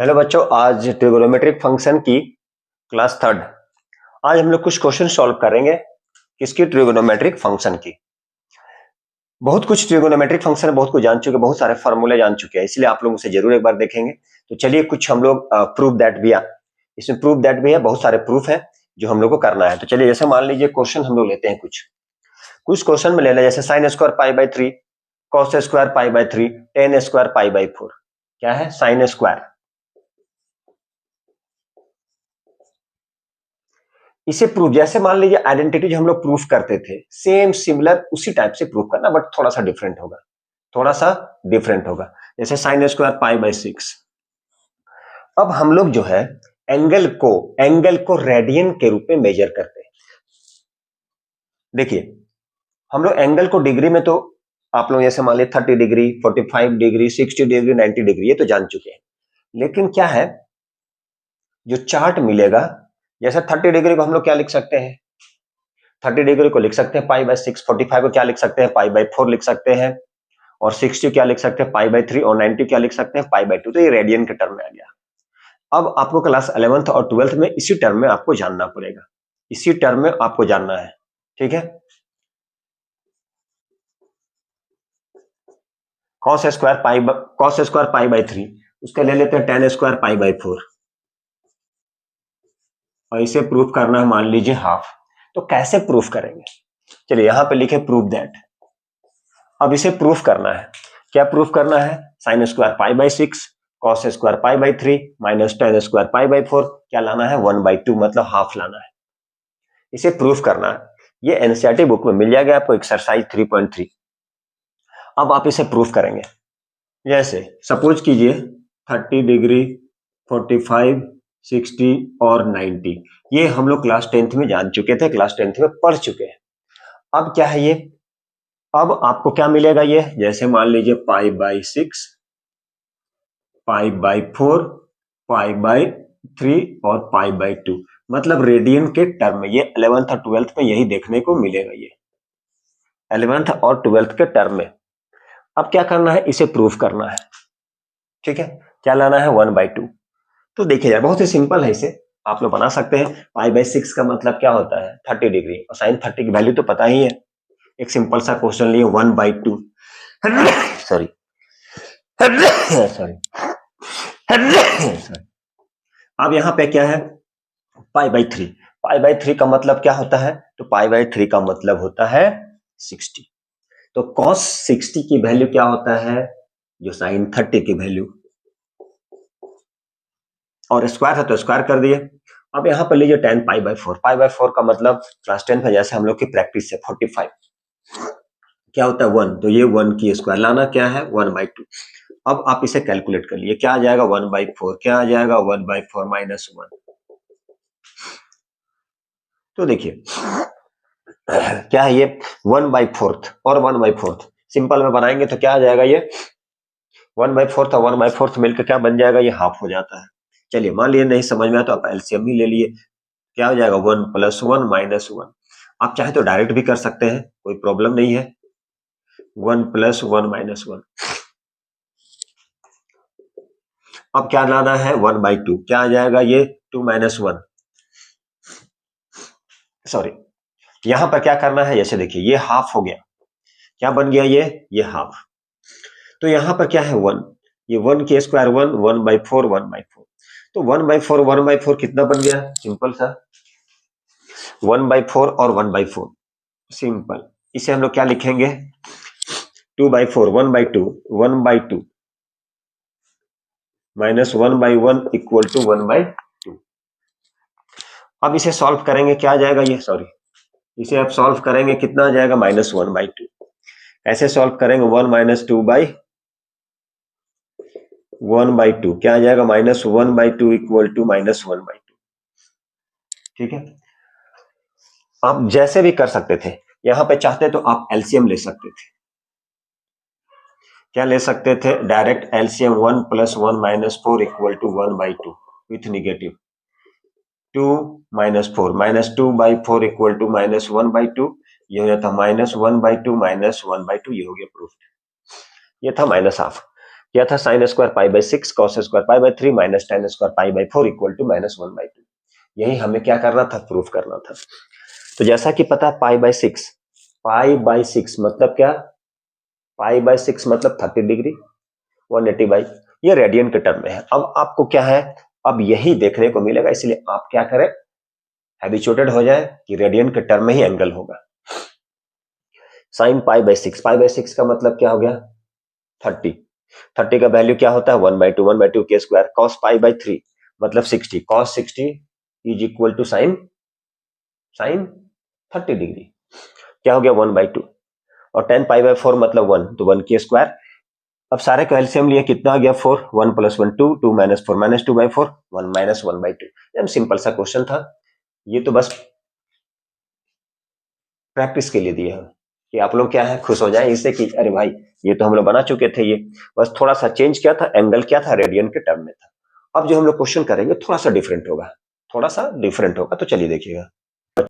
Hello बच्चों, आज trigonometric function की क्लास थर्ड। आज हम लोग कुछ क्वेश्चन सॉल्व करेंगे किसकी, ट्रिगोनोमेट्रिक फंक्शन की। बहुत कुछ ट्रिगोनोमेट्रिक फंक्शन बहुत कुछ जान चुके, बहुत सारे फार्मूले जान चुके हैं, इसलिए आप लोग उसे जरूर एक बार देखेंगे। तो चलिए कुछ हम लोग प्रूफ दैट भी है, इसमें प्रूफ दैट भी है, बहुत सारे प्रूफ है जो हम लोग को करना है। तो चलिए जैसे मान लीजिए क्वेश्चन हम लोग लेते हैं, कुछ कुछ क्वेश्चन में ले लें, जैसे sign square pi by 3, cos square pi by 3, ten square pi by 4। क्या है? Sine square. इसे प्रूफ, जैसे मान लीजिए आइडेंटिटी हम लोग प्रूफ करते थे, सेम सिमिलर उसी टाइप से प्रूफ करना, बट थोड़ा सा डिफरेंट होगा, थोड़ा सा डिफरेंट होगा। जैसे साइन स्क्वायर पाई बाई 6। अब हम लोग जो है एंगल को रेडियन के रूप में मेजर करते हैं। देखिए, हम लोग एंगल को डिग्री में तो आप लोग जैसे मान लीजिए 30 डिग्री, 45 डिग्री, 60 डिग्री, 90 डिग्री, ये तो जान चुके हैं। लेकिन क्या है, जो चार्ट मिलेगा, जैसे 30 डिग्री को हम लोग क्या लिख सकते हैं, 30 डिग्री को लिख सकते हैं पाई बाई 6, 45 को क्या लिख सकते हैं, पाई बाई 4 लिख सकते हैं, और 60 क्या लिख सकते हैं, पाई बाई 3, और 90 क्या लिख सकते हैं, पाई बाई 2। तो ये रेडियन के टर्म में आ गया। अब आपको क्लास 11th और 12th में इसी टर्म में आपको जानना पड़ेगा, इसी टर्म में आपको जानना है, ठीक है। कॉस स्क्वायर पाई बाई 3, उसका ले लेते हैं टेन स्क्वायर पाई बाई 4, और इसे प्रूफ करना है मान लीजिए हाफ। तो कैसे प्रूफ करेंगे? चलिए यहां पे लिखे प्रूफ दैट। अब इसे प्रूफ करना है, क्या प्रूफ करना है? Sign square pi by 6, cos square pi by 3, minus tan square pi by 4, क्या लाना है? 1/2, मतलब हाफ लाना है। इसे प्रूफ करना है। ये एनसीईआरटी बुक में मिल जाएगा आपको, एक्सरसाइज 3.3। अब आप इसे प्रूफ करेंगे, जैसे सपोज कीजिए 30 डिग्री, 45, 60 और 90, ये हम लोग क्लास 10th में जान चुके थे, क्लास 10th में पढ़ चुके हैं। अब क्या है ये, अब आपको क्या मिलेगा, ये जैसे मान लीजिए पाई by 6, pi by 4, pi by 3 और पाई बाई 2, मतलब रेडियन के टर्म में। ये 11th और 12th में यही देखने को मिलेगा, ये 11th और 12th के टर्म में। अब क्या करना है, इसे प्रूफ करना है, ठीक है। क्या लाना है? 1/2। तो देखिए यार, बहुत ही सिंपल है, इसे आप लोग बना सकते हैं। पाई बाई 6 का मतलब क्या होता है? 30 डिग्री, और साइन 30 की वैल्यू तो पता ही है। एक सिंपल सा क्वेश्चन लिए 1/2 सॉरी सॉरी अब यहाँ पे क्या है, पाई बाई 3। पाई बाई 3 का मतलब क्या होता है? तो पाई बाई 3 का मतलब होता है 60। तो cos 60 की वैल्यू क्या होता है? जो साइन 30 की वैल्यू, और स्क्वायर है तो स्क्वायर कर दिए। अब यहाँ पर लीजिए ten pi by 4। Pi by 4 का मतलब क्लास 10 में जैसे हम लोग की प्रैक्टिस है 45 क्या होता है 1, तो ये 1 की स्क्वायर लाना, क्या है? 1/2। अब आप इसे कैलकुलेट कर लिए, क्या आ जाएगा? 1/4, क्या आ जाएगा? 1/4 माइनस 1। तो देखिए क्या है ये, 1/4 और 1/4 सिंपल में बनाएंगे तो क्या आ जाएगा, ये 1/4 और 1/4 मिलकर क्या बन जाएगा, ये हाफ हो जाता है। चलिए मान लिए नहीं समझ में आया तो आप एलसीएम ही ले लिए, क्या हो जाएगा? 1 + 1 - 1। आप चाहे तो डायरेक्ट भी कर सकते हैं, कोई प्रॉब्लम नहीं है। 1 + 1 - 1। अब क्या लाना है? 1/2, क्या आ जाएगा ये? 2 - 1, सॉरी। यहां पर क्या करना है, जैसे देखिए ये हाफ हो गया, क्या बन गया ये हाफ। तो यहां पर क्या है 1, ये 1 की स्क्वायर 1, 1/4 1/4। तो 1/4 1/4 कितना बन गया? सिंपल सा 1/4 और 1/4, सिंपल। इसे हम लोग क्या लिखेंगे? 2/4 1/2 1/2 माइनस 1/1 इक्वल टू 1/2। अब इसे सॉल्व करेंगे, क्या आ जाएगा ये, सॉरी, इसे आप सॉल्व करेंगे कितना आ जाएगा? -1/2। ऐसे सॉल्व करेंगे 1 - 2/1/2, क्या आ जाएगा? -1/2 इक्वल टू -1/2, ठीक है। आप जैसे भी कर सकते थे, यहां पे चाहते तो आप एलसीएम ले सकते थे। क्या ले सकते थे? Direct LCM 1 + 1 - 4 equal to 1/2 with negative 2 - 4 -2/4 equal to -1/2। ये हो जाता -1/2 - 1/2, ये हो गया प्रूफ। ये था -1/2। क्या था, sine square pi by 6 cos square pi by 3 minus tan square pi by 4 equal to -1/2। यही हमें क्या करना था, प्रूफ करना था। तो जैसा कि पता है पाई बाई 6 मतलब क्या, पाई बाई 6 मतलब 30 डिग्री, 180 बाई, ये रेडियन के टर्म में है। अब आपको क्या है, अब यही देखने को मिलेगा, इसलिए आप क्या करें, हैबिचुएटेड हो जाए कि रेडियन के टर्म में ही एंगल होगा। साइन पाई बाई 6 का मतलब क्या हो गया, 30 का वैल्यू क्या होता है, 1/2 के स्क्वायर, कॉस पाई बाई 3 मतलब 60, cos 60 is equal to sine 30 degree, क्या हो गया 1/2, और 10 पाई बाई 4 मतलब 1, तो 1 के स्क्वायर। अब सारे का एलसीएम लिए कितना आ गया 4, 1 + 1 2, 2 - 4 -2/4, 1 - 1/2। एकदम सिंपल सा क्वेश्चन था, ये तो बस प्रैक्टिस के लिए दिए हैं कि आप लोग क्या है, खुश हो जाएं इससे कि अरे भाई ये तो हम लोग बना चुके थे, ये बस थोड़ा सा चेंज किया था, एंगल क्या था, रेडियन के टर्म में था। अब जो हम लोग क्वेश्चन करेंगे थोड़ा सा डिफरेंट होगा, तो चलिए देखिएगा।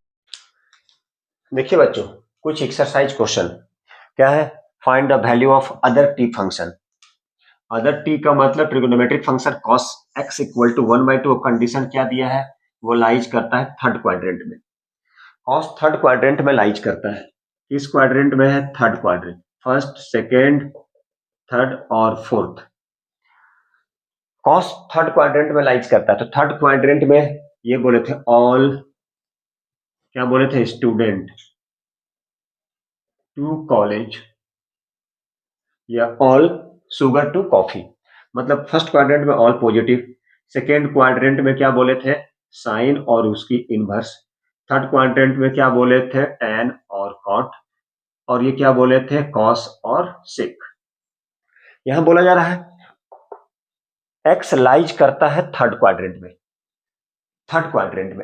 देखिए बच्चों, कुछ एक्सरसाइज क्वेश्चन क्या है, find the value of other T function. Other T का मतलब trigonometric function cos x equal to 1/2, condition क्या दिया है, वो लाइज करता है थर्ड क्वाड्रेंट में। cos थर्ड क्वाड्रेंट में लाइज करता है, किस क्वाड्रेंट में है, third quadrant, first second third और फोर्थ। cos थर्ड क्वाड्रेंट में लाइज करता है, तो थर्ड क्वाड्रेंट में ये बोले थे ऑल, क्या बोले थे, स्टूडेंट टू कॉलेज या ऑल शुगर टू कॉफी, मतलब फर्स्ट क्वाड्रेंट में ऑल पॉजिटिव, सेकेंड क्वाड्रेंट में क्या बोले थे, साइन और उसकी इनवर्स, थर्ड क्वाड्रेंट में क्या बोले थे, tan और cot, और ये क्या बोले थे, cos और sec। यहां बोला जा रहा है x लाइज करता है थर्ड क्वाड्रेंट में,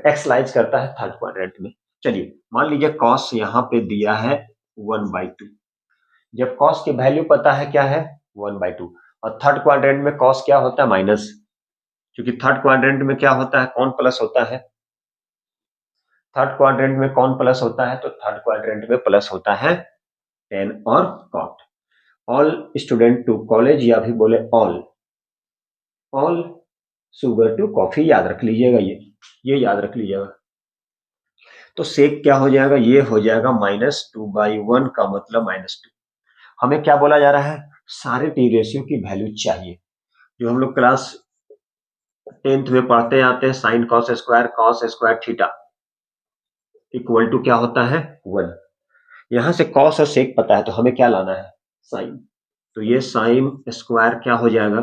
x लाइज करता है थर्ड क्वाड्रेंट में। चलिए मान लीजिए cos यहां पे दिया है 1/2, जब cos की वैल्यू पता है क्या है 1/2, और थर्ड क्वाड्रेंट में cos क्या होता है, माइनस, क्योंकि थर्ड क्वाड्रेंट में क्या होता है, कौन प्लस होता है, थर्ड क्वाड्रेंट में कौन प्लस होता है, तो थर्ड क्वाड्रेंट में प्लस होता है tan और cot। All student to college या भी बोले ऑल शुगर टू कॉफी, याद रख लीजिएगा, ये याद रख लीजिएगा। तो सेक क्या हो जाएगा, ये हो जाएगा -2/1 का मतलब -2। हमें क्या बोला जा रहा है, सारे टी रेशियो की वैल्यू चाहिए, जो हम लोग क्लास 10th में पढ़ते आते हैं, sine cos square theta equal to क्या होता है 1। यहां से कॉस और सेक पता है, तो हमें क्या लाना है, साइन, तो ये साइन स्क्वायर क्या हो जाएगा,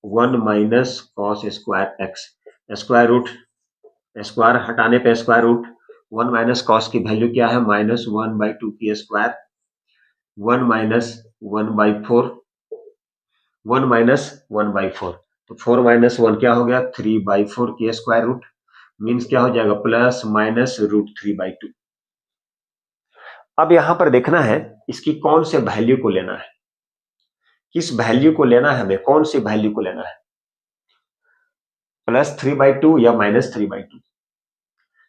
1 minus cos square x, square root, square हटाने पे स्क्वायर रूट, 1 माइनस कॉस की वैल्यू क्या है, -1/2 की स्क्वायर, 1 माइनस 1/4, 1 माइनस 1/4, तो 4 माइनस 1 क्या हो गया, 3/4 की स्क्वायर रूट, मीन्स क्या हो जाएगा, प्लस माइनस √3/2। अब यहां पर देखना है इसकी कौन से वैल्यू को लेना है, किस वैल्यू को लेना है, हमें कौन सी वैल्यू को लेना है, +3/2 या -3/2।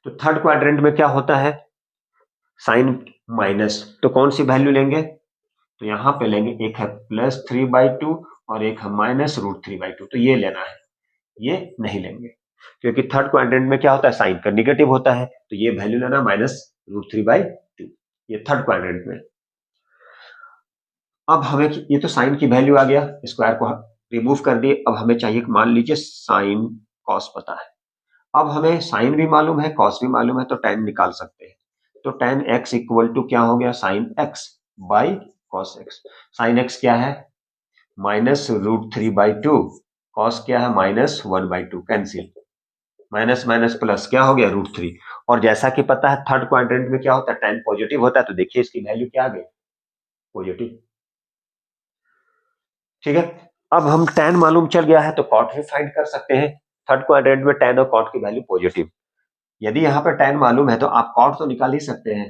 तो थर्ड क्वाड्रेंट में क्या होता है, साइन माइनस, तो कौन सी वैल्यू लेंगे, तो यहां पे लेंगे, एक है +3/2 और एक है -√3/2, तो ये लेना है, ये नहीं लेंगे, क्योंकि थर्ड क्वाड्रेंट में क्या होता है, साइन का निगेटिव होता है, तो ये वैल्यू लेना -√3/2, ये थर्ड क्वाड्रेंट में। अब हमें ये तो साइन की वैल्यू आ गया, स्क्वायर को रिमूव कर दिए, अब हमें चाहिए, मान लीजिए साइन कॉस पता है, अब हमें साइन भी मालूम है कॉस भी मालूम है, तो tan निकाल सकते हैं, तो tan x इक्वल टू क्या हो गया, sine x by cos x। Sine x क्या है, -√3/2, कॉस क्या है, -1/2, कैंसिल, माइनस माइनस प्लस क्या हो गया, √3, और जैसा कि पता है थर्ड क्वाड्रेंट में क्या होता है, tan पॉजिटिव होता है, तो देखिए इसकी वैल्यू क्या आ गई, पॉजिटिव। ठीक है, अब हम tan मालूम चल गया है, तो cot भी फाइंड कर सकते हैं, थर्ड क्वाड्रेंट में tan और cot की वैल्यू पॉजिटिव, यदि यहाँ पर tan मालूम है तो आप cot तो निकाल ही सकते हैं।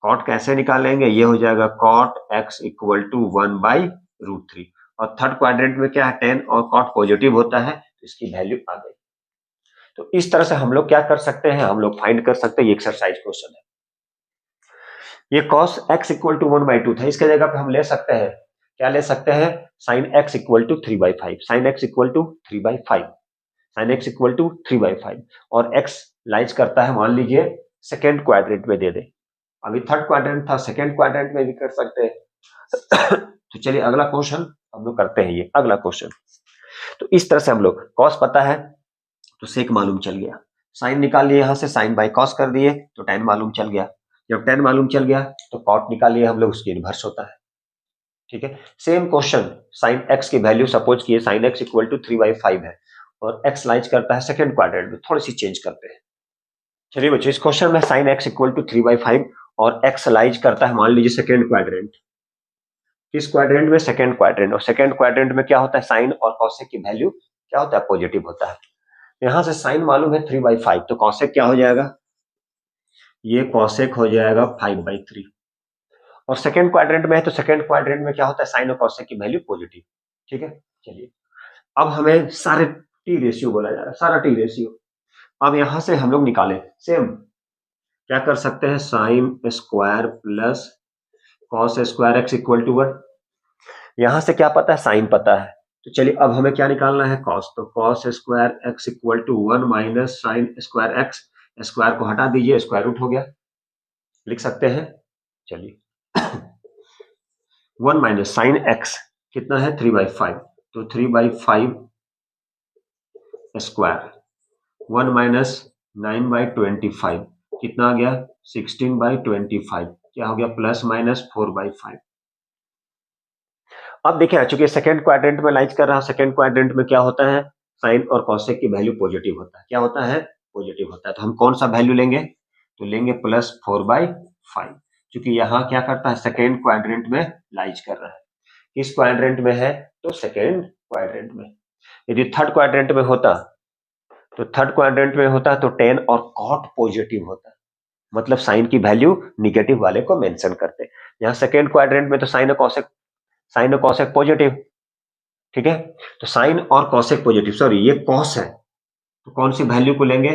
cot कैसे निकालेंगे, ये हो जाएगा cot x इक्वल टू 1/√3, और थर्ड क्वाड्रेंट में क्या है, tan और cot पॉजिटिव होता है, तो इसकी वैल्यू आ गई। तो इस तरह से हम लोग क्या कर सकते हैं, हम लोग फाइंड कर सकते हैं, ये एक्सरसाइज क्वेश्चन है। ये cos x इक्वल टू 1/2 था, इसके जगह पे हम ले सकते हैं क्या ले सकते हैं, sine x equal to 3/5, sine x equal to 3/5, sine x equal to 3/5, और एक्स लाइज करता है मान लीजिए सेकेंड क्वाड्रेंट में दे दे। अभी थर्ड क्वाड्रेंट था, सेकेंड क्वाड्रेंट में भी कर सकते हैं। तो चलिए अगला क्वेश्चन हम लोग करते हैं, ये अगला क्वेश्चन। तो इस तरह से हम लोग कॉस पता है तो सेक मालूम चल गया, साइन निकाल लिए, यहां से साइन बाय कॉस कर दिए तो टेन मालूम चल गया, जब टेन मालूम चल गया तो कॉट निकाल लिए हम लोग, उसकी इनवर्स होता है। ठीक है, सेम क्वेश्चन, साइन एक्स की वैल्यू सपोज किए साइन एक्स इक्वल टू 3/5 है और एक्स लाइज करता है सेकेंड क्वाड्रेंट में, थोड़ी सी चेंज करते हैं। चलिए बच्चों, इस क्वेश्चन में साइन एक्स इक्वल टू 3/5 और एक्स लाइज करता है मान लीजिए सेकेंड क्वाड्रेंट, किस क्वाड्रेंट में, सेकेंड क्वाड्रेंट, और सेकेंड क्वाड्रेंट में क्या होता है, साइन और कॉसेक की वैल्यू क्या होता है, पॉजिटिव होता है। यहां से साइन मालूम है 3/5, तो कॉसेक क्या हो जाएगा, ये कॉसेक हो जाएगा 5/3, और सेकेंड क्वाड्रेंट में है तो सेकेंड क्वाड्रेंट में क्या होता है, साइन और कॉसेक की वैल्यू पॉजिटिव। ठीक है, चलिए अब हमें सारे टी रेशियो बोला जा रहा है, सारा टी रेशियो, अब यहां से हम लोग निकालें, सेम क्या कर सकते हैं, sine square plus cos square x equal to 1, यहां से क्या पता है, साइन पता है, तो चलिए अब हमें क्या निकालना है, कॉस, तो cos square x equal to 1 minus sine square x, square को हटा दीजिए, स्क्वायर रूट हो गया, लिख सकते हैं। चलिए 1 माइनस साइन एक्स कितना है 3/5, तो 3/5 स्क्वायर, 1 माइनस 9/25 कितना आ गया 16/25, क्या हो गया प्लस माइनस 4/5। अब देखिए, चूंकि सेकंड क्वाड्रेंट में लाइज कर रहा है, सेकंड क्वाड्रेंट में क्या होता है, साइन और कॉसेक की वैल्यू पॉजिटिव होता है, क्या होता है, पॉजिटिव होता है, तो हम कौन सा वैल्यू लेंगे, तो लेंगे प्लस 4/5, क्योंकि यहाँ क्या करता है, सेकेंड क्वाड्रेंट में लाइज कर रहा है, किस क्वाड्रेंट में है, तो सेकेंड क्वाड्रेंट में। यदि थर्ड क्वाड्रेंट में होता, तो थर्ड क्वाड्रेंट में होता तो टेन और कॉट पॉजिटिव होता, मतलब साइन की वैल्यू निगेटिव वाले को मेंशन करते, यहाँ सेकेंड क्वाड्रेंट में तो साइन और कॉसेक पॉजिटिव। ठीक है, तो साइन और कॉसेक पॉजिटिव, सॉरी ये कॉस है, तो कौन सी वैल्यू को लेंगे,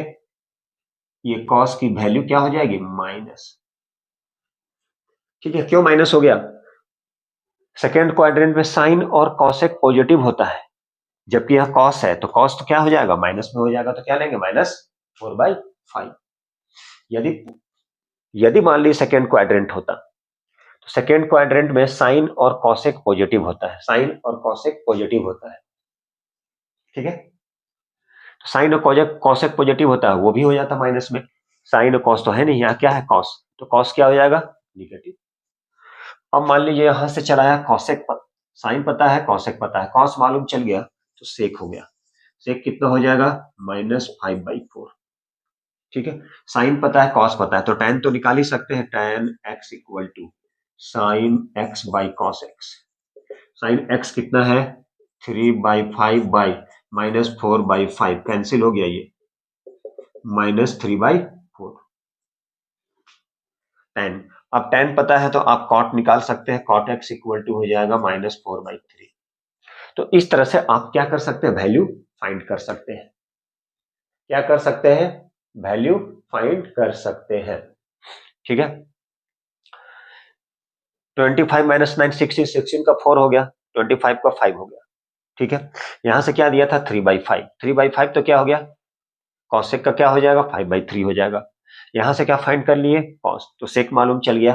ये कॉस की वैल्यू क्या हो जाएगी, माइनस। ठीक है, क्यों माइनस हो गया, सेकेंड क्वाड्रेंट में साइन और कॉसेक पॉजिटिव होता है, जबकि यह कॉस है, तो कॉस तो क्या हो जाएगा, माइनस में हो जाएगा, तो क्या लेंगे, -4/5। यदि यदि मान लीजिए सेकेंड क्वाड्रेंट होता, तो सेकेंड क्वाड्रेंट में साइन और कॉसेक पॉजिटिव होता है, साइन और कॉसेक पॉजिटिव होता है। ठीक है, तो साइन और कॉसेक पॉजिटिव होता है, वो भी हो जाता माइनस में, साइन और कॉस तो है नहीं, यहाँ क्या है कॉस, तो कॉस क्या हो जाएगा, निगेटिव। अब मान लीजिए यहां से चलाया कॉसेक, साइन पता है, कॉसेक पता है, कॉस मालूम चल गया तो सेक हो गया, सेक कितना हो जाएगा, -5/4। ठीक है, साइन पता है, कॉस पता है, तो tan तो निकाल ही सकते हैं, tan x equal to sine x by cos x, sine x कितना है 3/5 बाई -4/5, कैंसिल हो गया ये, -3/4 tan। अब tan पता है तो आप cot निकाल सकते हैं, cot x इक्वल टू हो जाएगा -4/3। तो इस तरह से आप क्या कर सकते हैं, वैल्यू फाइंड कर सकते हैं, क्या कर सकते हैं, वैल्यू फाइंड कर सकते हैं। ठीक है, 25 माइनस 9 16, 16 का 4 हो गया, 25 का 5 हो गया। ठीक है, यहां से क्या दिया था 3/5, 3/5 तो क्या हो गया, कॉसेक का क्या हो जाएगा 5/3 हो जाएगा, यहां से क्या फाइंड कर लिए, कॉस, तो सेक मालूम चल गया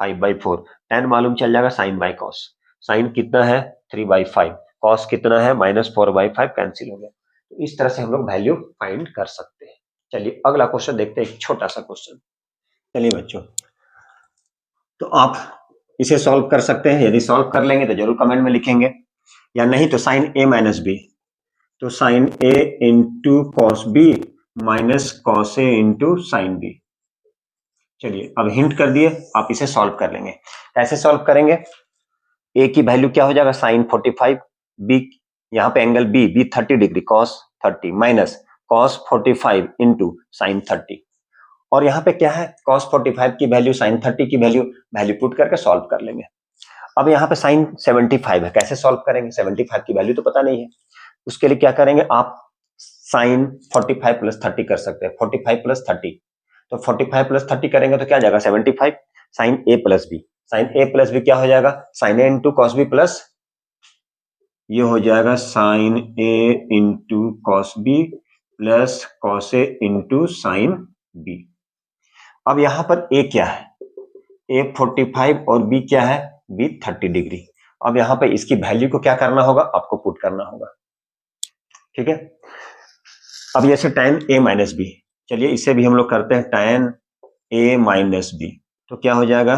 5/4, tan मालूम चल जाएगा साइन बाई कॉस, साइन कितना है 3/5, कॉस कितना है -4/5, कैंसिल हो गया। तो इस तरह से हम लोग वैल्यू फाइंड कर सकते हैं। चलिए अगला क्वेश्चन देखते हैं, एक छोटा सा क्वेश्चन। चलिए बच्चों, तो आप इसे सॉल्व कर सकते हैं, यदि सॉल्व कर लेंगे तो जरूर कमेंट में लिखेंगे, या नहीं तो साइन a माइनस बी, तो sine a into cos B minus cos A into sine B. चलिए अब हिंट कर दिए, आप इसे सॉल्व कर लेंगे, कैसे सॉल्व करेंगे, a की वैल्यू क्या हो जाएगा साइन 45, b यहाँ पे angle b 30 degree cos 30 minus cos 45 into sine 30, और यहाँ पे क्या है cos 45 की वैल्यू साइन 30 की वैल्यू पुट करके सॉल्व कर लेंगे। अब यहाँ पे साइन 75 है, कैसे सॉल्व करेंगे, 75 की वैल्यू तो पता नहीं है, उसके लिए क्या करेंगे आप, साइन 45 प्लस 30 कर सकते हैं, 45 प्लस 30, तो 45 प्लस 30 करेंगे तो क्या जाएगा 75, sine a plus B, sine A plus B क्या हो जाएगा, sine A into cos B plus ये हो जाएगा sine A into cos B plus cos A into sine B. अब यहां पर ए क्या है, ए 45 और बी क्या है, बी 30 डिग्री। अब यहां पे इसकी वैल्यू को क्या करना होगा, आपको पुट करना होगा। ठीक है, अब ये से tan a माइनस बी, चलिए इसे भी हम लोग करते हैं tan a माइनस बी, तो क्या हो जाएगा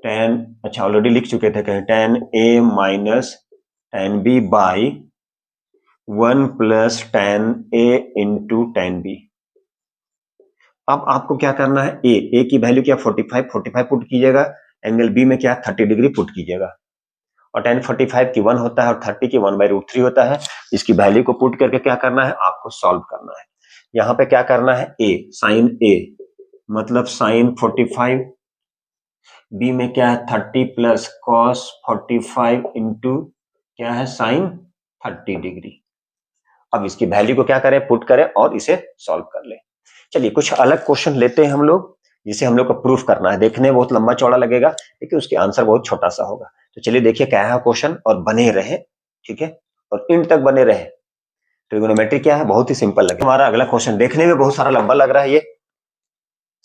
tan, अच्छा ऑलरेडी लिख चुके थे कहीं, tan a minus tan b by 1 plus tan a into tan b। अब आपको क्या करना है, ए की वैल्यू क्या 45 पुट कीजिएगा, एंगल बी में क्या 30 डिग्री पुट कीजिएगा, और tan 45 की 1 होता है और 30 की 1/√3 होता है। इसकी वैल्यू को पुट करके क्या करना है, आपको सॉल्व करना है। यहाँ पे क्या करना है, ए साइन ए मतलब साइन 45, बी में क्या है 30 प्लस कॉस 45 इंटू क्या है साइन 30 डिग्री। अब इसकी वैल्यू को क्या करें, पुट करें और इसे सॉल्व कर लें। चलिए कुछ अलग क्वेश्चन लेते हैं हम लोग, जिसे हम लोग को प्रूफ करना है। देखने में बहुत लंबा चौड़ा लगेगा लेकिन उसके आंसर बहुत छोटा सा होगा। तो चलिए देखिए क्या है क्वेश्चन और बने रहे, ठीक है, और इन तक बने रहे। ट्रिगोनोमेट्री क्या है, बहुत ही सिंपल लगे। हमारा अगला क्वेश्चन देखने में बहुत सारा लंबा लग रहा है, ये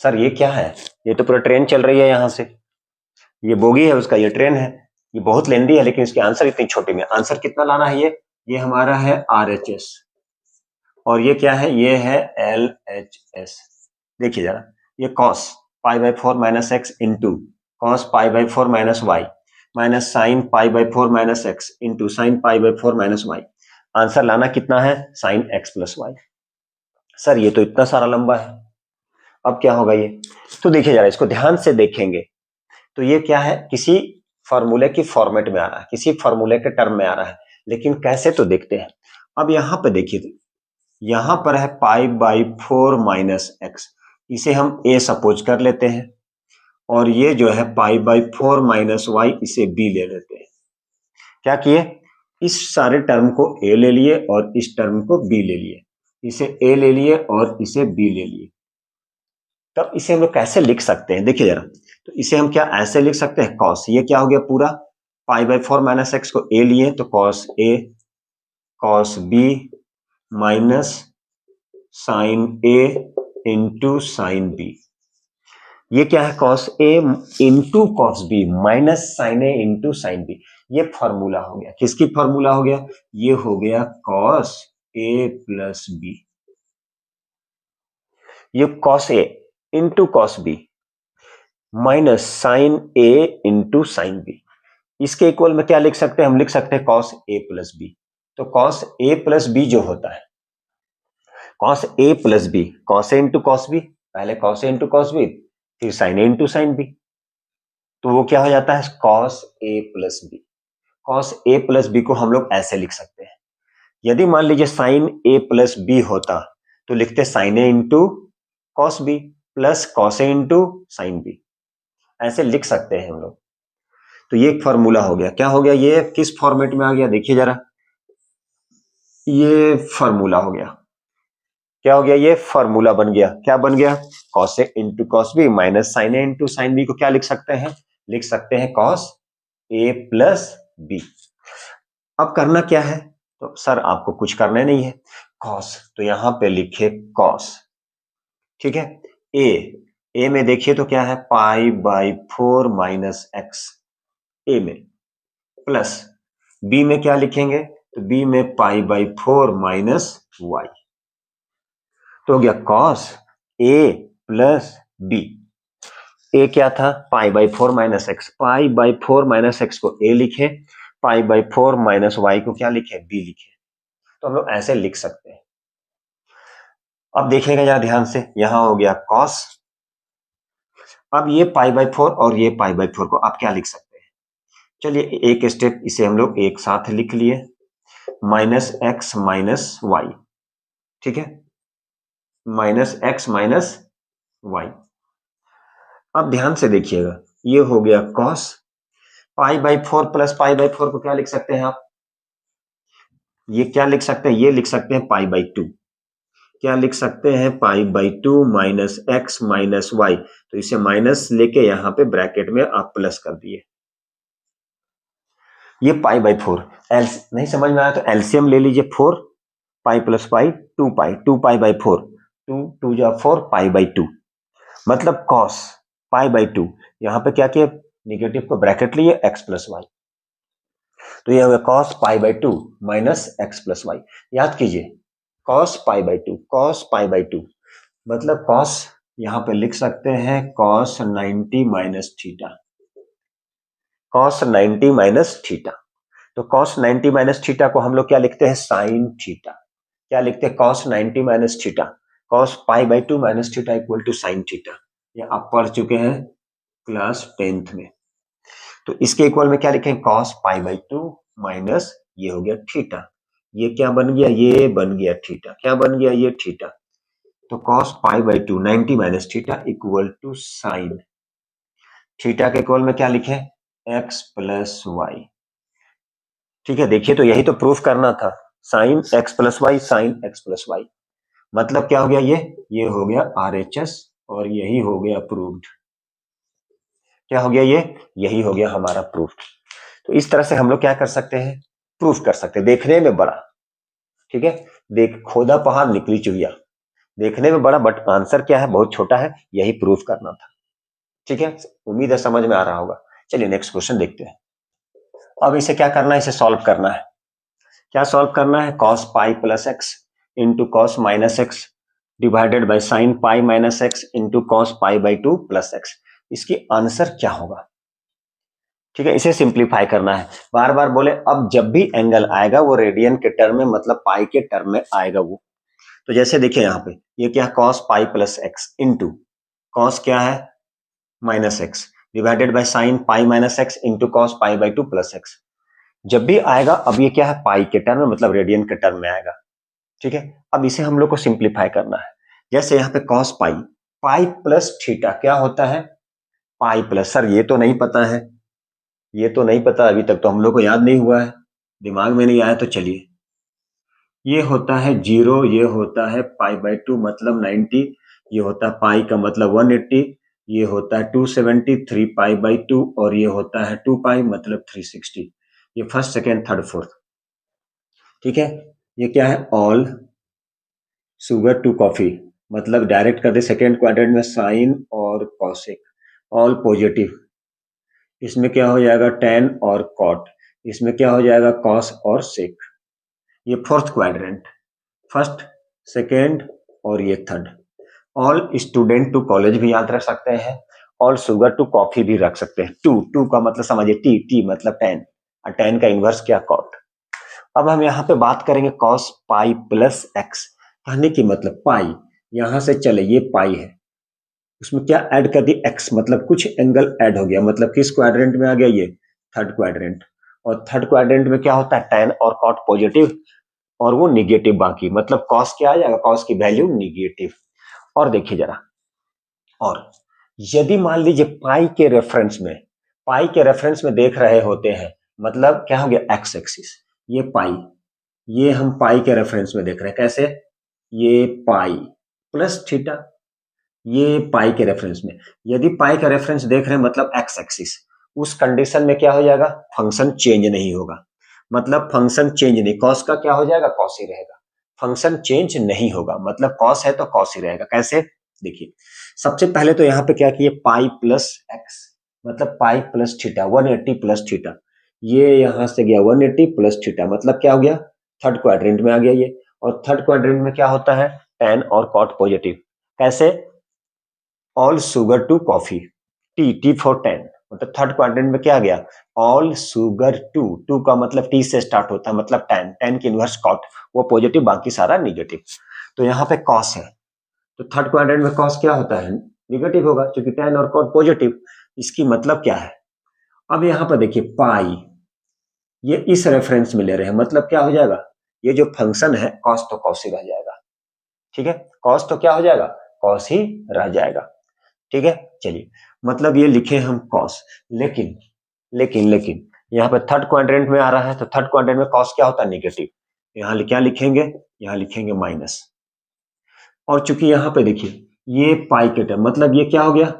सर ये क्या है, ये तो पूरा ट्रेन चल रही है, यहाँ से ये बोगी है उसका, ये ट्रेन है, ये बहुत लेंदी है लेकिन इसके आंसर इतनी छोटी में। आंसर कितना लाना है, ये हमारा है RHS और ये क्या है, ये है LHS। देखिए जरा, ये cos π/4 minus X into cos π/4 minus Y minus sine π/4 minus X into sine π/4 minus Y. Answer लाना कितना है, sine x plus Y. Sir ये तो इतना सारा लंबा है, अब क्या होगा ये, तो देखिए जरा इसको ध्यान से देखेंगे तो ये क्या है, किसी फॉर्मूले की फॉर्मेट में आ रहा है, किसी फॉर्मूले के टर्म में आ रहा है, लेकिन कैसे तो देखते हैं। अब यहां पर देखिए, यहां पर है π/4 माइनस एक्स, इसे हम a सपोज कर लेते हैं, और ये जो है π/4 माइनस वाई, इसे b ले लेते हैं। क्या किए, इस सारे टर्म को a ले लिए और इस टर्म को b ले लिए, इसे a ले लिए और इसे b ले लिए। तब इसे हम लोग कैसे लिख सकते हैं, देखिए जरा, तो इसे हम क्या ऐसे लिख सकते हैं, cos, ये क्या हो गया पूरा, π/4 माइनस एक्स को a लिए तो cos a cos b minus sine a into sine b। ये क्या है, cos a into cos b minus sine a into sine b। ये फॉर्मूला हो गया, किसकी फॉर्मूला हो गया, ये हो गया cos a प्लस b। ये cos a into cos b minus sine a into sine b, इसके इक्वल में क्या लिख सकते हैं, हम लिख सकते हैं cos a प्लस b। तो cos a प्लस b जो होता है, cos a plus b, cos a into cos b, पहले cos a into cos b फिर sin a into sin b, तो वो क्या हो जाता है cos a plus b। cos a plus b को हम लोग ऐसे लिख सकते हैं, यदि मान लीजिए sin a प्लस b होता तो लिखते sin a into cos b plus cos a into sin b, ऐसे लिख सकते हैं हम लोग। तो ये एक फॉर्मूला हो गया, क्या हो गया, ये किस फॉर्मेट में आ गया, देखिए जरा, ये फॉर्मूला हो गया, क्या हो गया, ये फॉर्मूला बन गया, क्या बन गया, cos a into cos b minus sin a into sin b को क्या लिख सकते हैं, लिख सकते हैं cos a प्लस b। अब करना क्या है, तो सर आपको कुछ करना नहीं है, cos तो यहां पे लिखे cos, ठीक है, a में देखिए तो क्या है π/4 माइनस एक्स a में, प्लस b में क्या लिखेंगे, तो b में π/4 माइनस वाई, तो हो गया cos a plus b। a क्या था π/4 माइनस एक्स, π/4 माइनस एक्स को a लिखे, π/4 माइनस वाई को क्या लिखे, b लिखे। तो हम लोग ऐसे लिख सकते हैं। अब देखिएगा जरा ध्यान से, यहां हो गया cos, अब ये π/4 और ये π/4 को आप क्या लिख सकते हैं, चलिए एक स्टेप इसे हम लोग एक साथ लिख लिए, माइनस एक्स माइनस वाई, ठीक है, माइनस एक्स माइनस वाई। अब ध्यान से देखिएगा, ये हो गया cos, π/4 प्लस π/4 को क्या लिख सकते हैं आप, ये क्या लिख सकते हैं, ये लिख सकते हैं π/2, क्या लिख सकते हैं, pi by 2 minus x minus y. तो इसे माइनस लेके यहाँ पे ब्रैकेट में आप प्लस कर दिए। ये पाई बाई 4 नहीं समझ में आया तो एलसीएम ले लीजिए। 4 pi plus pi 2 pi, 2 pi by 4, 2 2 जा 4 पाई बाई 2, मतलब कॉस पाई बाई 2। यहाँ पे क्या किया, निगेटिव को ब्रैकेट लिए एक्स प्लस वाई, तो ये हो गया cos pi by 2 minus x plus y. याद कीजिए cos pi by 2, cos pi by 2 मतलब कॉस, यहाँ पे लिख सकते हैं cos 90 minus theta, cos 90 minus theta. तो कॉस 90 माइनस थीटा को हम लोग क्या लिखते हैं, साइन थीटा। क्या लिखते हैं, cos 90 minus theta, cos pi by 2 minus theta equal to sine theta. ये आप पढ़ चुके हैं क्लास 10th में। तो इसके इक्वल में क्या लिखें, कॉस पाई बाई 2 माइनस ये हो गया थीटा, ये क्या बन गया, ये बन गया थीटा, क्या बन गया, ये थीटा। तो cos pi by 2 90 minus theta equal to sine theta के इक्वल में क्या लिखे, एक्स प्लस वाई। ठीक है, देखिए तो यही तो प्रूफ करना था, sine x plus y, sine x plus y. मतलब क्या हो गया, ये हो गया आरएचएस और यही हो गया प्रूव्ड। क्या हो गया, ये यही हो गया हमारा प्रूफ। तो इस तरह से हम लोग क्या कर सकते हैं, प्रूफ कर सकते हैं। देखने में बड़ा, ठीक है, देख खोदा पहाड़ निकली चिड़िया, देखने में बड़ा बट आंसर क्या है, बहुत छोटा है, यही प्रूफ करना था। ठीक है, उम्मीद है समझ में आ रहा होगा। चलिए नेक्स्ट क्वेश्चन देखते हैं। अब इसे क्या करना है, इसे सॉल्व करना है। क्या सॉल्व करना है, cos pi plus x into cos minus x divided by sine pi minus X into cos pi by 2 plus x. इसकी आंसर क्या होगा, ठीक है, इसे सिंप्लीफाई करना है। बार बार बोले, अब जब भी एंगल आएगा वो रेडियन के टर्म में, मतलब पाई के टर्म में आएगा वो। तो जैसे देखिए यहाँ पे ये क्या, cos pi plus x into cos क्या है minus x divided by sine pi minus X into cos pi by 2 plus x. जब भी आएगा, अब ये क्या है, पाई के टर्म में, मतलब रेडियन के टर्म में आएगा। ठीक है, अब इसे हम लोग को सिंप्लीफाई करना है। जैसे यहाँ पे cos pi, pi plus theta क्या होता है, पाई प्लस, सर ये तो नहीं पता है, ये तो नहीं पता, अभी तक तो हम लोग को याद नहीं हुआ है, दिमाग में नहीं आया, तो चलिए ये होता है 0, ये होता है पाई बाई 2 मतलब 90, ये होता है पाई का मतलब 180, ये होता है 273 पाई बाई 2 और ये होता है 2 पाई मतलब 360। ये फर्स्ट सेकेंड थर्ड फोर्थ। ठीक है, ये क्या है, ऑल शुगर टू कॉफी, मतलब डायरेक्ट कर दे सेकेंड क्वाड्रेंट में साइन और कॉसेक, ऑल पॉजिटिव। इसमें क्या हो जाएगा, टेन और कॉट, इसमें क्या हो जाएगा, कॉस और सेक। ये फोर्थ क्वाड्रेंट, फर्स्ट सेकेंड और ये third. All student to college भी याद रख सकते हैं, ऑल शुगर टू कॉफी भी रख सकते हैं। टू टू का मतलब समझिए, टी टी मतलब टेन, और टेन का इनवर्स क्या, कॉट। अब हम यहाँ पे बात करेंगे कॉस पाई प्लस एक्स, कहने की मतलब पाई, यहां से चले ये पाई है, उसमें क्या ऐड कर दी, एक्स, मतलब कुछ एंगल ऐड हो गया, मतलब किस क्वाड्रेंट में आ गया, ये थर्ड क्वाड्रेंट। और थर्ड क्वाड्रेंट में क्या होता है, टेन और कॉट पॉजिटिव और वो निगेटिव बाकी, मतलब कॉस क्या आ जाएगा, कॉस की वैल्यू निगेटिव। और देखिए जरा, और यदि मान लीजिए पाई के रेफरेंस में, पाई के रेफरेंस में देख रहे होते हैं, मतलब क्या हो गया, एक्स एक्सिस, ये पाई, ये हम पाई के रेफरेंस में देख रहे हैं, कैसे, ये पाई प्लस थीटा, ये पाई के रेफरेंस में। यदि पाई का रेफरेंस देख रहे हैं मतलब एक्स एक्सिस, उस कंडीशन में क्या हो जाएगा, फंक्शन चेंज नहीं होगा, मतलब फंक्शन चेंज नहीं, कॉस का क्या हो जाएगा, कॉस ही रहेगा, फंक्शन चेंज नहीं होगा, मतलब कॉस है तो कॉस ही रहेगा। कैसे, देखिए सबसे पहले तो यहाँ पे क्या किए, पाई प्लस एक्स मतलब पाई प्लस थीटा, 180 प्लस थीटा, ये यहां से गया 180 प्लस थीटा, मतलब क्या हो गया, थर्ड क्वाड्रेंट में आ गया ये। और थर्ड क्वाड्रेंट में क्या होता है, टेन और कॉट पॉजिटिव। कैसे, all sugar to coffee, T T for tan, मतलब थर्ड क्वाड्रेंट में क्या आ गया, ऑल शुगर टू, टू का मतलब टी से स्टार्ट होता है, मतलब टेन, टेन की इनवर्स कॉट, वो पॉजिटिव बाकी सारा निगेटिव। तो यहाँ पे कॉस है, तो थर्ड क्वाड्रेंट में कॉस क्या होता है, निगेटिव होगा, क्योंकि टेन और कॉट पॉजिटिव। इसकी मतलब क्या है, अब यहाँ पर देखिए पाई, ये इस रेफरेंस में ले रहे हैं, मतलब क्या हो जाएगा, ये जो फंक्शन है कॉस तो कॉस ही रह जाएगा। ठीक है, कॉस तो क्या हो जाएगा, कॉस ही रह जाएगा। ठीक है, चलिए मतलब ये लिखे हम कॉस, लेकिन लेकिन लेकिन यहाँ पे थर्ड क्वाड्रेंट में आ रहा है, तो थर्ड क्वाड्रेंट में कॉस क्या होता है, निगेटिव। यहाँ क्या लिखेंगे, यहाँ लिखेंगे माइनस। और चूंकि यहाँ पे देखिए ये पाई के टर्म, मतलब ये क्या हो गया,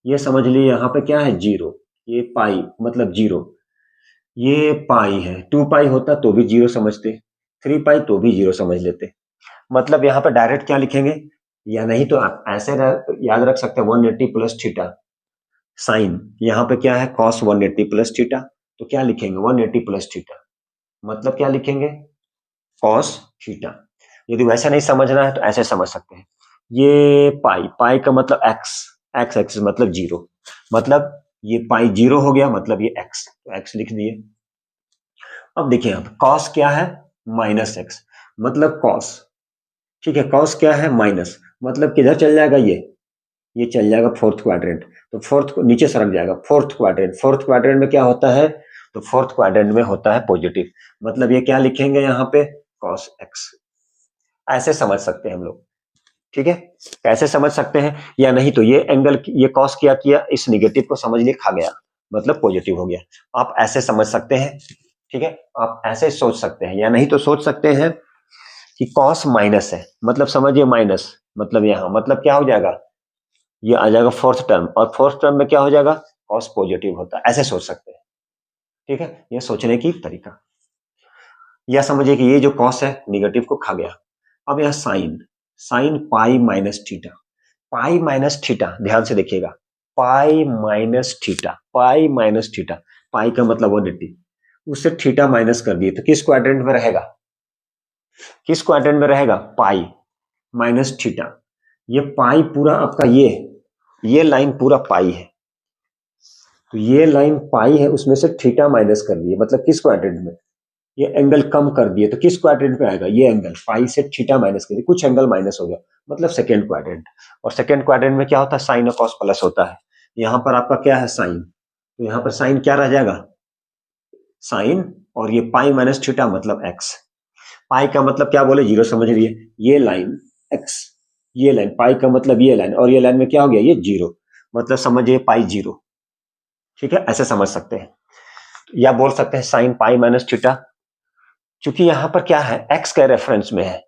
ये समझ लिए यहाँ पे क्या है, जीरो, ये पाई मतलब जीरो, ये पाई है, 2 पाई होता तो भी जीरो समझते, 3 पाई तो भी जीरो समझ लेते। मतलब यहाँ पे डायरेक्ट क्या लिखेंगे, या नहीं तो आप ऐसे याद रख सकते हैं 180 प्लस थीटा साइन, यहाँ पे क्या है कॉस 180 प्लस थीटा, तो क्या लिखेंगे 180 प्लस थीटा, मतलब क्या लिखेंगे कॉस थीटा। यदि वैसा नहीं समझना है तो ऐसे समझ सकते हैं, ये पाई, पाई का मतलब एक्स, एक्स एक्सिस मतलब जीरो, मतलब ये पाई जीरो हो गया, मतलब ये एक्स, तो एक्स लिख दिए। अब देखिए अब कॉस क्या है, माइनस एक्स, मतलब कॉस, ठीक है, कॉस क्या है माइनस, मतलब किधर चल जाएगा ये चल जाएगा फोर्थ क्वाड्रेंट, तो फोर्थ नीचे सरक जाएगा फोर्थ क्वाड्रेंट, फोर्थ क्वाड्रेंट में क्या होता है, तो फोर्थ क्वाड्रेंट में होता है पॉजिटिव, मतलब ये क्या लिखेंगे यहाँ पे कॉस एक्स, ऐसे समझ सकते हैं हम लोग, ठीक है, कैसे समझ सकते हैं, या नहीं तो ये एंगल, ये कॉस क्या किया, इस निगेटिव को समझ लिए खा गया, मतलब पॉजिटिव हो गया, आप ऐसे समझ सकते हैं, ठीक है, आप ऐसे सोच सकते हैं, या नहीं तो सोच सकते हैं कि कॉस माइनस है, मतलब समझिए माइनस, मतलब यहाँ मतलब क्या हो जाएगा, ये आ जाएगा फोर्थ टर्म, और फोर्थ टर्म में क्या हो जाएगा कॉस पॉजिटिव होता है, ऐसे सोच सकते हैं, ठीक है, ये सोचने की तरीका। या समझिए कि ये जो कॉस है निगेटिव को खा गया, अब यह sine, sine pi minus theta, pi minus theta, ध्यान से देखिएगा, pi minus theta, pi minus theta, pi का मतलब 180, उससे थीटा माइनस कर दिए तो किस क्वाड्रेंट में रहेगा, किस क्वाड्रेंट में रहेगा, पाई माइनस थीटा, ये पाई पूरा आपका ये लाइन पूरा पाई है, तो ये लाइन पाई है, उसमें से थीटा माइनस कर दिए, मतलब किस क्वाड्रेंट में, ये एंगल कम कर दिए तो किस क्वाड्रेंट में आएगा, ये एंगल पाई से थीटा माइनस कर दिए, कुछ एंगल माइनस हो गया, मतलब सेकेंड क्वाड्रेंट, और सेकेंड क्वाड्रेंट में क्या होता है साइन और कॉस प्लस होता है, यहाँ पर आपका क्या है साइन, तो यहाँ पर साइन क्या रह जाएगा साइन, और ये पाई माइनस थीटा मतलब एक्स, पाई का मतलब क्या बोले जीरो समझ रही है, ये लाइन एक्स, ये लाइन पाई का मतलब ये लाइन, और ये लाइन में क्या हो गया ये जीरो, मतलब समझिए पाई जीरो, ठीक है, ऐसे समझ सकते हैं, या बोल सकते हैं साइन पाई माइनस थीटा, क्योंकि यहां पर क्या है एक्स के रेफरेंस में है,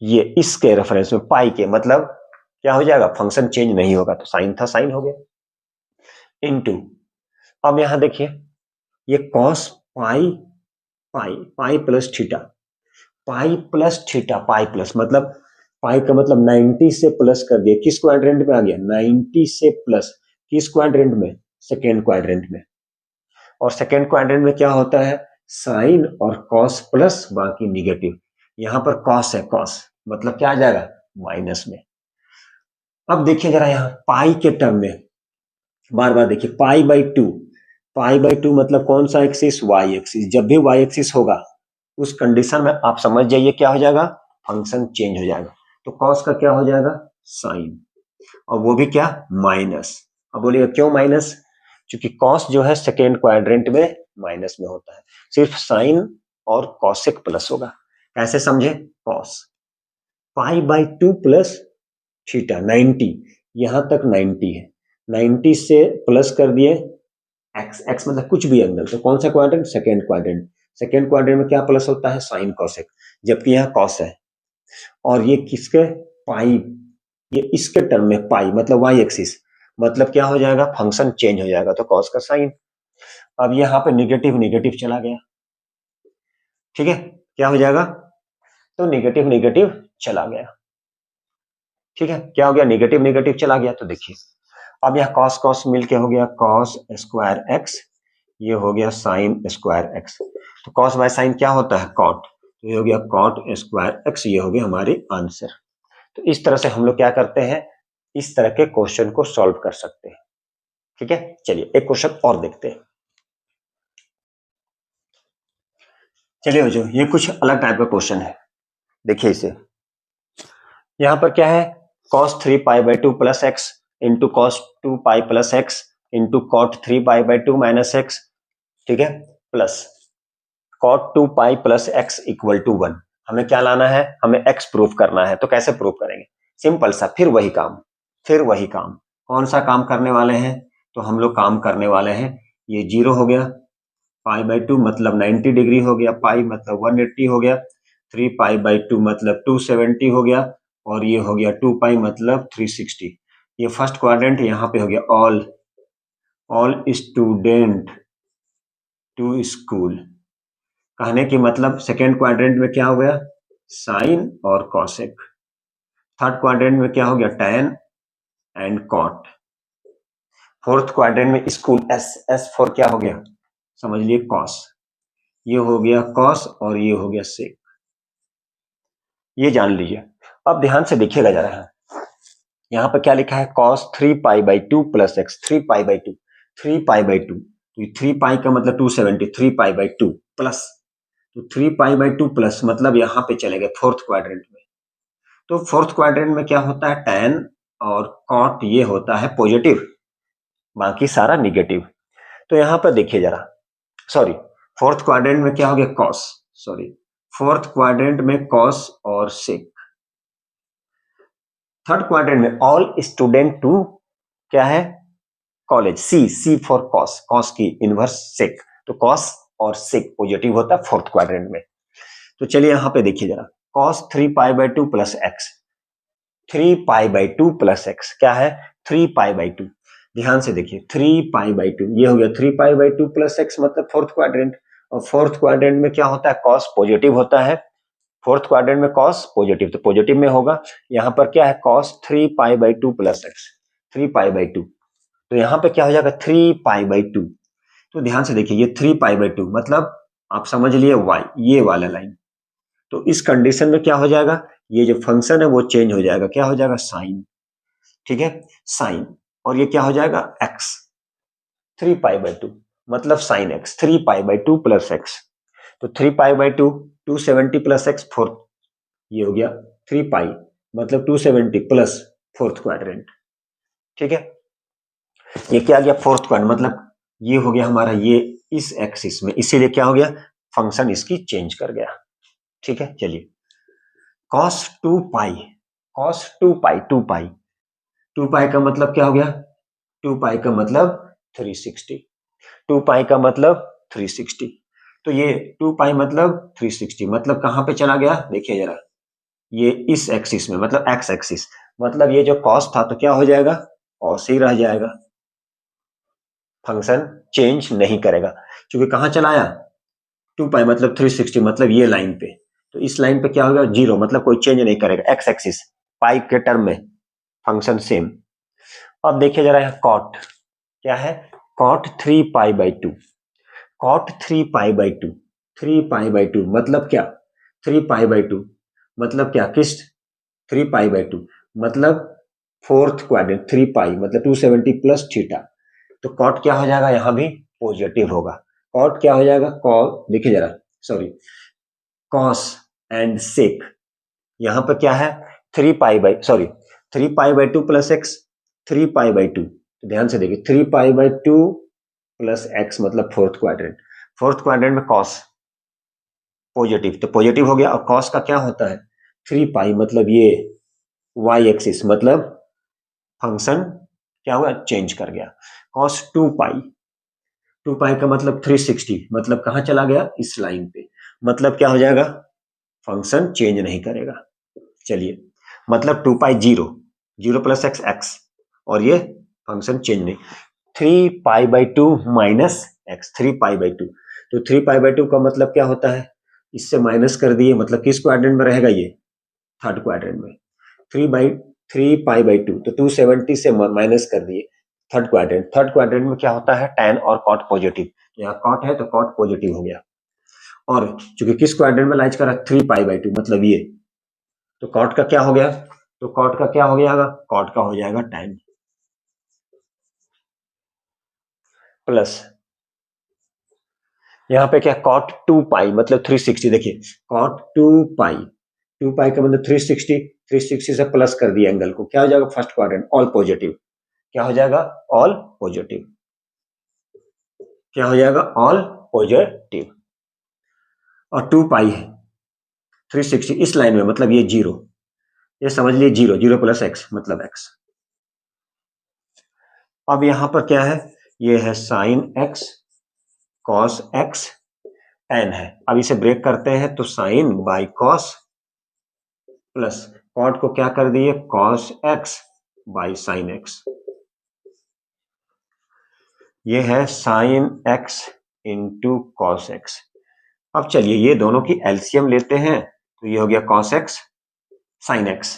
ये इसके रेफरेंस में पाई के, मतलब क्या हो जाएगा फंक्शन चेंज नहीं होगा, तो साइन था साइन हो गया, इनटू, अब यहां देखिए ये cos pi, pi pi plus theta, pi plus theta, pi plus मतलब पाई का मतलब 90 से प्लस कर दिया, किस क्वाड्रेंट में आ गया 90 से प्लस, किस क्वाड्रेंट में सेकेंड क्वाड्रेंट में, और सेकेंड क्वाड्रेंट में क्या होता है साइन और कॉस प्लस बाकी निगेटिव, यहां पर कॉस है, कॉस मतलब क्या आ जाएगा माइनस में। अब देखिए जरा यहाँ पाई के टर्म में, बार बार देखिए पाई by to, pi by to मतलब कौन सा एक्सिस वाई एक्सिस, जब भी वाई एक्सिस होगा उस कंडीशन में आप समझ जाइए क्या हो जाएगा फंक्शन चेंज हो जाएगा, तो कॉस का क्या हो जाएगा साइन, और वो भी क्या माइनस, अब बोलिएगा क्यों माइनस, क्योंकि कॉस जो है सेकेंड क्वाड्रेंट में माइनस में होता है, सिर्फ साइन और कॉसेक प्लस होगा, कैसे समझे cos pi by two plus theta 90, यहां तक 90 है, 90 से प्लस कर दिए एक्स, एक्स मतलब कुछ भी एंगल, तो कौन सा quadrant second quadrant, second quadrant में क्या प्लस होता है साइन कॉसेक, जबकि यहाँ कॉस है, और ये किसके पाई, ये इसके टर्म में पाई मतलब वाई एक्सिस, मतलब क्या हो जाएगा फंक्शन चेंज हो जाएगा, तो कॉस का साइन, अब यहाँ पे निगेटिव निगेटिव चला गया, ठीक है, क्या हो जाएगा तो निगेटिव निगेटिव चला गया, ठीक है, क्या हो गया निगेटिव निगेटिव चला गया, तो देखिए अब यह कॉस कॉस मिलके हो गया कॉस स्क्वायर एक्स, ये हो गया साइन स्क्वायर एक्स, तो कॉस बाय साइन क्या होता है कॉट, तो ये हो गया कॉट स्क्वायर एक्स, ये हो गया हमारी आंसर। तो इस तरह से हम लोग क्या करते हैं इस तरह के क्वेश्चन को सॉल्व कर सकते हैं, ठीक है, चलिए एक क्वेश्चन और देखते हैं, चलिए जो ये कुछ अलग टाइप का क्वेश्चन है, देखिए इसे, यहां पर क्या है cos 3 pi by two plus x into cos 2 pi plus x into cot 3 pi by two minus x, ठीक है, plus cot 2 pi plus x equal to 1, हमें क्या लाना है हमें x प्रूफ करना है, तो कैसे प्रूफ करेंगे सिंपल सा, फिर वही काम, फिर वही काम, कौन सा काम करने वाले हैं, तो हम लोग काम करने वाले हैं ये जीरो हो गया, पाई बाई टू मतलब 90 डिग्री हो गया, पाई मतलब 180 हो गया, 3 पाई बाई टू मतलब 270 हो गया, और ये हो गया 2 पाई मतलब 360। ये फर्स्ट क्वाड्रेंट, यहाँ पे हो गया ऑल स्टूडेंट टू स्कूल। कहने की मतलब सेकेंड क्वाड्रेंट में क्या हो गया, साइन और कॉसेक। थर्ड क्वाड्रेंट में क्या हो गया, tan and cot. Fourth quadrant में स्कूल, एस फॉर क्या हो गया, समझ लिए कॉस। ये हो गया कॉस और ये हो गया सेक, ये जान लीजिए। अब ध्यान से देखिएगा जरा, यहाँ पर क्या लिखा है, cos 3 pi by 2 plus x, 3 pi by 2, 3 pi by 2, तो 3 पाई का मतलब 270, 3 पाई बाई 2 प्लस, तो 3 पाई बाई 2 प्लस मतलब यहाँ पे चले गए फोर्थ क्वाड्रेंट में। तो फोर्थ क्वाड्रेंट में क्या होता है, tan और cot ये होता है पॉजिटिव, बाकी सारा निगेटिव। तो यहाँ पर देखिए जरा, सॉरी फोर्थ क्वाड्रेंट में क्या हो गया, cos, सॉरी फोर्थ क्वाड्रेंट में cos और sec। थर्ड क्वाड्रेंट में ऑल स्टूडेंट टू क्या है, college, C for cos, cos की इनवर्स सेक, तो कॉस और सेक पॉजिटिव होता है फोर्थ क्वाड्रेंट में। तो चलिए यहाँ पे देखिए जरा, cos 3 pi by 2 plus x, 3 pi by 2 plus x क्या है, 3 पाई बाई 2। ध्यान से देखिए 3 पाई बाई 2, ये हो गया 3 पाई बाई 2 प्लस एक्स मतलब फोर्थ क्वाड्रेंट। और फोर्थ क्वाड्रेंट में क्या होता है, कॉस पॉजिटिव होता है, फोर्थ क्वाड्रेंट में कॉस पॉजिटिव, तो पॉजिटिव में होगा। यहाँ पर क्या है, cos 3 pi by 2 plus x, 3 pi by 2, तो यहाँ पे क्या हो जाएगा 3 पाई बाई 2। तो ध्यान से देखिए ये 3 पाई बाई 2 मतलब आप समझ लिए y, ये वाला लाइन। तो इस कंडीशन में क्या हो जाएगा, ये जो फंक्शन है वो चेंज हो जाएगा, क्या हो जाएगा, साइन, ठीक है, साइन। और ये क्या हो जाएगा, x, 3 पाई बाई 2 मतलब sine x, 3 pi by 2 plus x, तो 3 pi by 2, 270 plus x fourth, ये हो गया 3 पाई मतलब 270 प्लस फोर्थ क्वाड्रेंट, ठीक है। ये क्या गया, फोर्थ क्वाड्रेंट मतलब ये हो गया हमारा ये इस एक्सिस में, इसीलिए क्या हो गया, फंक्शन इसकी चेंज कर गया, ठीक है। चलिए cos 2 पाई, cos 2 पाई, 2 पाई, 2 पाई का मतलब क्या हो गया, 2 पाई का मतलब 360, 2 पाई का मतलब 360। तो ये 2 पाई मतलब 360 मतलब कहां पे चला गया, देखिए जरा, ये इस एक्सिस में मतलब एक्स एक्सिस, मतलब ये जो cos था तो क्या हो जाएगा, cos ही रह जाएगा, फंक्शन चेंज नहीं करेगा, क्योंकि कहां चला आया, 2 पाई मतलब 360 मतलब ये लाइन पे, तो इस लाइन पे क्या होगा, जीरो मतलब कोई चेंज नहीं करेगा, एक्स एक्सिस पाई के टर्म में फंक्शन सेम। अब देखिए जरा यहाँ कॉट क्या है, cot 3 pi by 2, cot 3 pi by 2, 3 pi by 2 मतलब क्या, 3 पाई बाई 2 मतलब क्या, किस 3 पाई बाई 2 मतलब फोर्थ क्वाड्रेंट, 3 पाई मतलब 270 प्लस थीटा, तो कॉट क्या हो जाएगा, यहां भी पॉजिटिव होगा। कॉट क्या हो जाएगा, कॉट देखिए जरा, सॉरी कॉस एंड सेक, यहां पर क्या है 3 pi by, sorry 3 pi by 2 plus x, 3 pi by 2, तो ध्यान से देखिए 3 पाई बाई 2 प्लस एक्स मतलब फोर्थ क्वाड्रेंट, फोर्थ क्वाड्रेंट में कॉस पॉजिटिव, तो पॉजिटिव हो गया। और कॉस का क्या होता है, 3 पाई मतलब ये वाई एक्सिस मतलब फंक्शन क्या हुआ, चेंज कर गया, कॉस 2 पाई, 2 पाई का मतलब 360 मतलब कहां चला गया, इस लाइन पे, मतलब क्या हो जाएगा, फंक्शन चेंज नहीं करेगा। चलिए मतलब 2 pi zero, zero plus x x, और ये फंक्शन चेंज नहीं, 3 pi by 2 minus x, 3 pi by 2, तो 3 पाई बाई 2 का मतलब क्या होता है, इससे माइनस कर दिए मतलब किस क्वाड्रेंट में रहेगा, ये थर्ड क्वाड्रेंट में, 3 पाई बाई 2 तो 270 से माइनस कर दिए थर्ड क्वाड्रेंट, थर्ड क्वाड्रेंट में क्या होता है, tan और cot पॉजिटिव, तो यहाँ cot है तो cot पॉजिटिव हो गया, और चूंकि किस क्वाड्रेंट में लाइज कर रहा है, 3 पाई बाई 2 मतलब ये, तो cot का क्या हो गया, तो cot का क्या हो गया, cot का हो जाएगा tan प्लस यहाँ पे क्या, cot 2 पाई मतलब 360, देखिए cot 2 पाई, 2 पाई का मतलब 360, 360 से प्लस कर दिया एंगल को, क्या हो जाएगा, फर्स्ट क्वाड्रेंट ऑल पॉजिटिव, क्या हो जाएगा, ऑल पॉजिटिव, क्या हो जाएगा, ऑल पॉजिटिव। और 2 पाई है 360 इस लाइन में मतलब ये जीरो, ये समझ लिए जीरो, जीरो प्लस एक्स मतलब एक्स। अब यहां पर क्या है, ये है sine x, cos x, tan है, अब इसे ब्रेक करते हैं तो sine by cos plus cot को क्या कर दिए, cos x by sin x। ये है sin x into cos x। अब चलिए ये दोनों की एलसीएम लेते हैं, तो ये हो गया cos x sin x।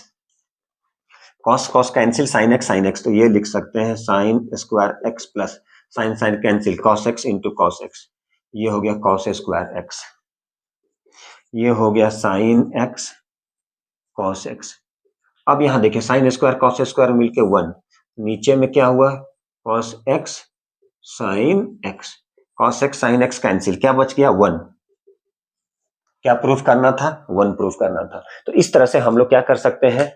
cos cos cancel, sin x, तो ये लिख सकते हैं sin square x plus sin sin cancel cos x into cos x। ये हो गया cos स्क्वायर x, ये हो गया sin x cos x। अब यहां देखिए sin स्क्वायर cos स्क्वायर मिलके 1, नीचे में क्या हुआ, cos x sin x, cos x sin x cancel, क्या बच गया 1। क्या प्रूफ करना था, 1 प्रूफ करना था। तो इस तरह से हम लोग क्या कर सकते हैं,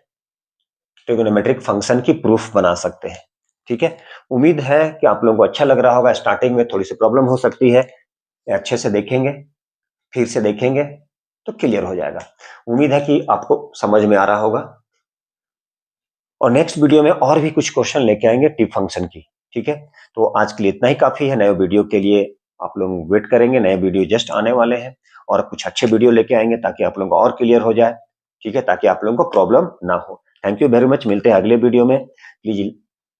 ट्रिगोनोमेट्रिक फंक्शन की प्रूफ बना सकते हैं। ठीक है, उम्मीद है कि आप लोगों को अच्छा लग रहा होगा। स्टार्टिंग में थोड़ी सी प्रॉब्लम हो सकती है, अच्छे से देखेंगे, फिर से देखेंगे तो क्लियर हो जाएगा। उम्मीद है कि आपको समझ में आ रहा होगा, और नेक्स्ट वीडियो में और भी कुछ क्वेश्चन लेके आएंगे टिप फंक्शन की। ठीक है, तो आज के लिए इतना ही काफी है। नए वीडियो के लिए आप लोग वेट करेंगे, नए वीडियो जस्ट आने वाले हैं, और कुछ अच्छे वीडियो लेके आएंगे ताकि आप लोगों को और क्लियर हो जाए। ठीक है, ताकि आप लोगों को प्रॉब्लम ना हो। थैंक यू वेरी मच, मिलते हैं अगले वीडियो में। प्लीज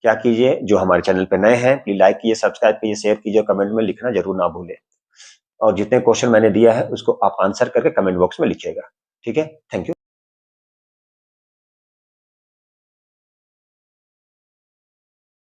क्या कीजिए, जो हमारे चैनल पे नए हैं प्लीज लाइक कीजिए, सब्सक्राइब कीजिए, शेयर कीजिए, कमेंट में लिखना जरूर ना भूलें, और जितने क्वेश्चन मैंने दिया है उसको आप आंसर करके कमेंट बॉक्स में लिखिएगा। ठीक है, थैंक यू।